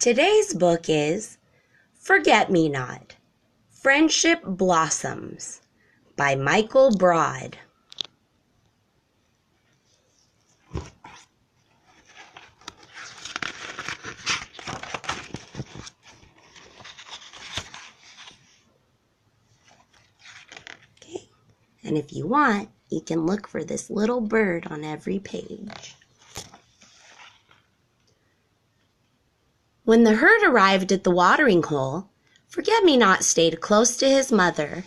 Today's book is Forget-Me-Not, Friendship Blossoms by Michael Broad. Okay, and if you want, you can look for this little bird on every page. When the herd arrived at the watering hole, Forget-Me-Not stayed close to his mother.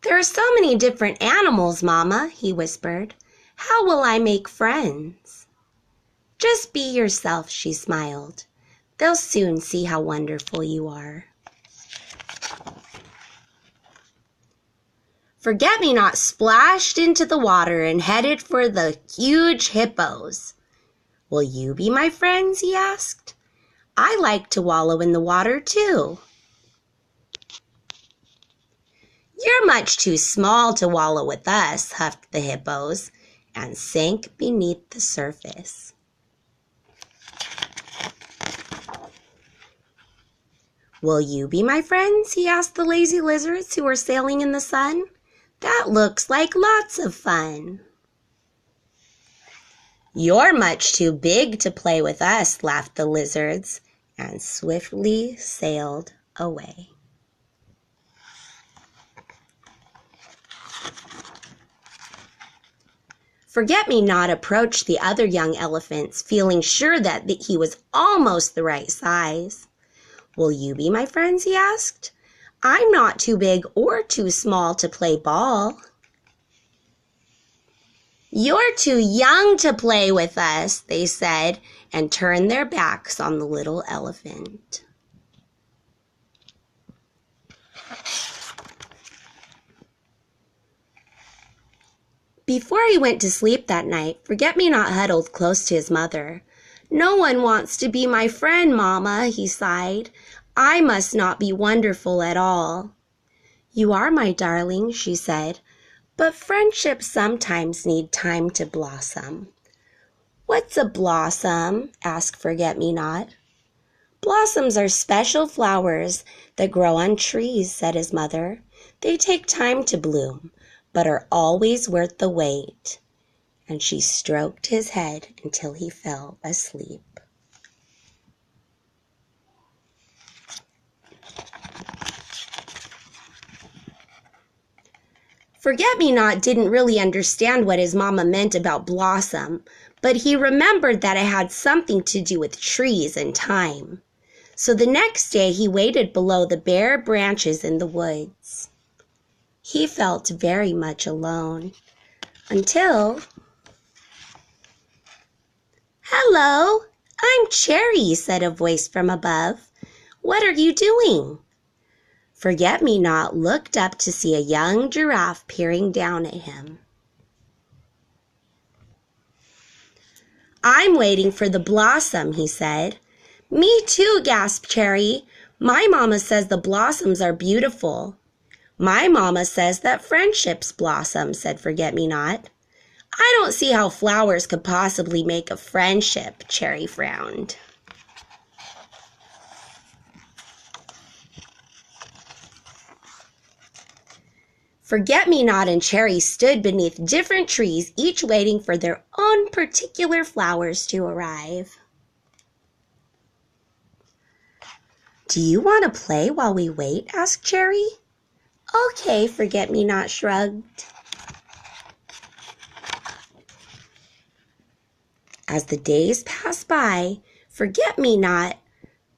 "There are so many different animals, Mama," he whispered. "How will I make friends?" "Just be yourself," she smiled. "They'll soon see how wonderful you are." Forget-Me-Not splashed into the water and headed for the huge hippos. "Will you be my friends?" he asked. "I like to wallow in the water too." "You're much too small to wallow with us," huffed the hippos, and sank beneath the surface. "Will you be my friends?" he asked the lazy lizards who were sailing in the sun. "That looks like lots of fun." "You're much too big to play with us," laughed the lizards, and swiftly sailed away. Forget-Me-Not approached the other young elephants, feeling sure that he was almost the right size. "Will you be my friends?" he asked. "I'm not too big or too small to play ball." "You're too young to play with us," they said, and turned their backs on the little elephant. Before he went to sleep that night, Forget-Me-Not huddled close to his mother. "No one wants to be my friend, Mama," he sighed. "I must not be wonderful at all." "You are, my darling," she said, "but friendships sometimes need time to blossom." "What's a blossom?" asked Forget-Me-Not. "Blossoms are special flowers that grow on trees," said his mother. "They take time to bloom, but are always worth the wait." And she stroked his head until he fell asleep. Forget-Me-Not didn't really understand what his mama meant about blossom, but he remembered that it had something to do with trees and time. So the next day he waited below the bare branches in the woods. He felt very much alone until... "Hello, I'm Cherry," said a voice from above. "What are you doing?" Forget-Me-Not looked up to see a young giraffe peering down at him. "I'm waiting for the blossom," he said. "Me too," gasped Cherry. "My mama says the blossoms are beautiful." "My mama says that friendships blossom," said Forget-Me-Not. "I don't see how flowers could possibly make a friendship," Cherry frowned. Forget-Me-Not and Cherry stood beneath different trees, each waiting for their own particular flowers to arrive. "Do you want to play while we wait?" asked Cherry. "Okay," Forget-Me-Not shrugged. As the days passed by, Forget-Me-Not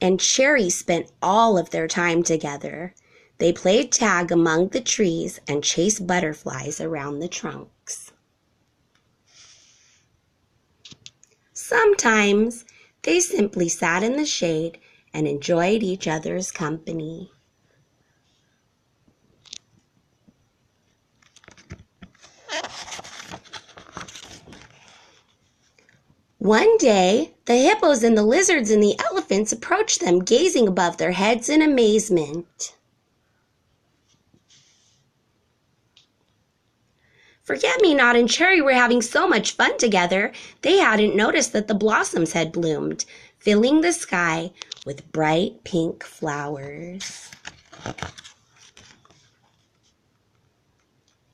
and Cherry spent all of their time together. They played tag among the trees and chased butterflies around the trunks. Sometimes they simply sat in the shade and enjoyed each other's company. One day, the hippos and the lizards and the elephants approached them, gazing above their heads in amazement. Forget-me-not and Cherry were having so much fun together, they hadn't noticed that the blossoms had bloomed, filling the sky with bright pink flowers.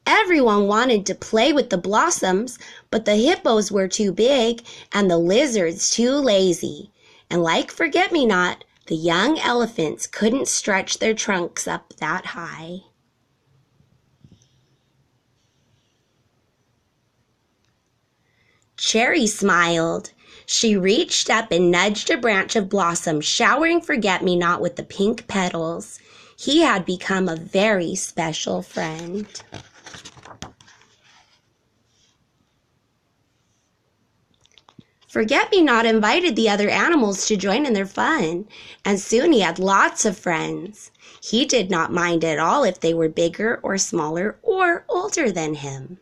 Everyone wanted to play with the blossoms, but the hippos were too big and the lizards too lazy. And like Forget-me-not, the young elephants couldn't stretch their trunks up that high. Cherry smiled. She reached up and nudged a branch of blossom, showering Forget-me-not with the pink petals. He had become a very special friend. Forget-me-not invited the other animals to join in their fun, and soon he had lots of friends. He did not mind at all if they were bigger or smaller or older than him.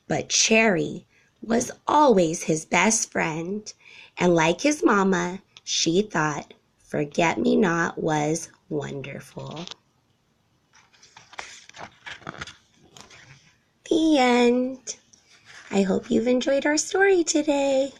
But Cherry was always his best friend, and like his mama, she thought Forget-me-not was wonderful. The end. I hope you've enjoyed our story today.